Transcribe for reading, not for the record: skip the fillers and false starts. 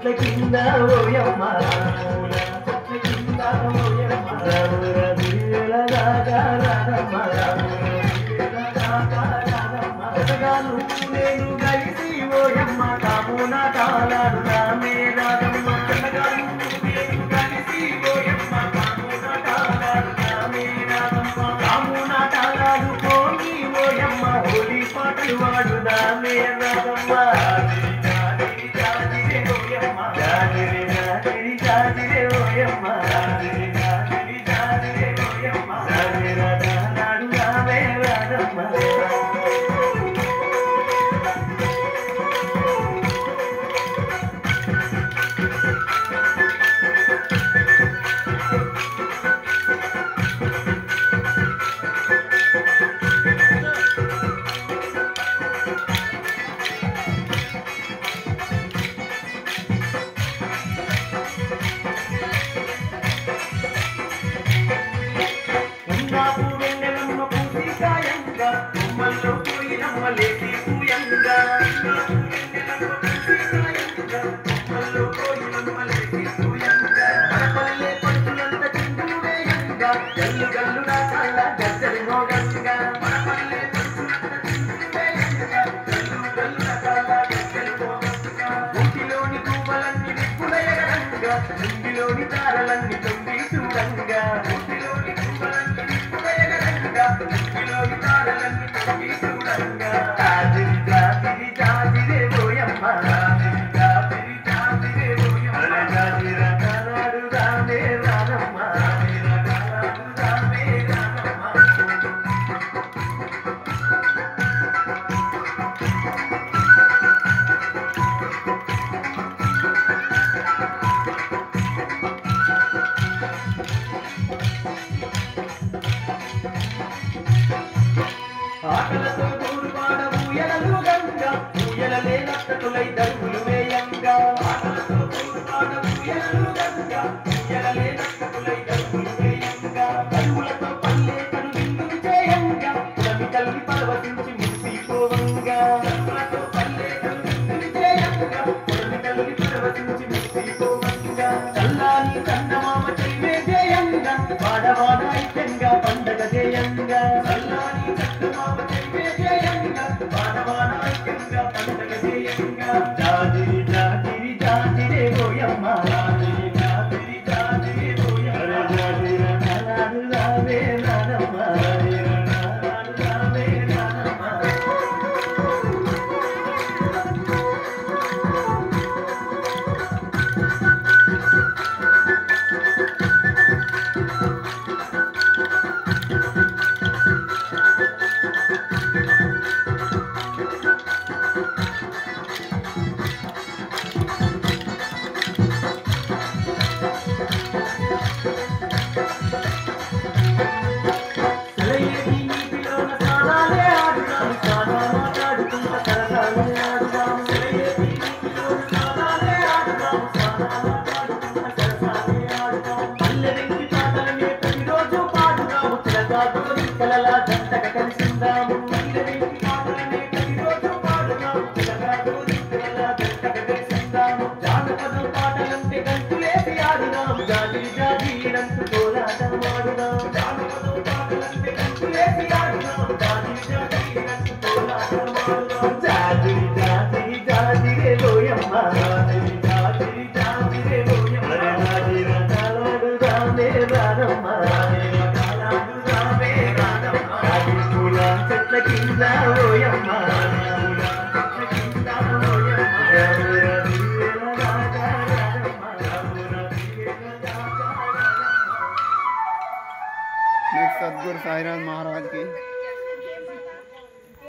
చెట్ల కింద ఓయమ్మ చెట్ల కింద ఓయమ్మ రాముల దివ్యల దాకా రానమ్మ ఎదగాను నేను కలిసి ఓయమ్మ కామున తాళాడు రామే రాగమ్మ ఎదగాను నేను కలిసి ఓయమ్మ కామున తాళాడు రామే రాగమ్మ కామున తాళాడు పోయి ఓయమ్మ హోలీ పాటలు వాడు రామే రాగమ్మ ఇంటిలోని తారలన్నీ తొంగి చూడంగా ఇంటిలోని ఇంటిలోని తారలన్నీ తొంగి చూడంగా జాజిరి జాజిరి జాజిరే ఓయమ్మ జాజిరి జాజిరి జాజిరే ఓయమ్మ జాజిర కానాడు రామే రానమ్మ జాజిర కానాడు రామే రానమ్మ ఆకలతో దూరువాడ ఊయలలు గంగా ఊయలలే నక్కతులై దరువులు వేయంగా ఆకలతో దూరువాడ ఊయలలు గంగా ఊయలలే నక్కతులై దరువులు వేయంగా దరువులతో పల్లెకను విందులు చేయంగా పులమి తల్లి పర్వతించి మురిసిపోవంగా దరువులతో పల్లెకను విందులు చేయంగా పులమి తల్లి పర్వతించి మురిసిపోవంగా చల్లాని చందమామ చెలివే చేయంగా వాడవాడ ఐక్యంగా పండగ చేయంగా చల్లాని చందమామ చెలివే చేయంగా వాడవాడ ఐక్యంగా పండగ చేయంగా జాజిరి జాజిరి జాజిరే ఓయమ్మ జాజిరి జాజిరి జాజిరే ఓయమ్మ జాజిర నాడు రావే రానమ్మ జాజిర నాడు రావే రానమ్మ జాజిరి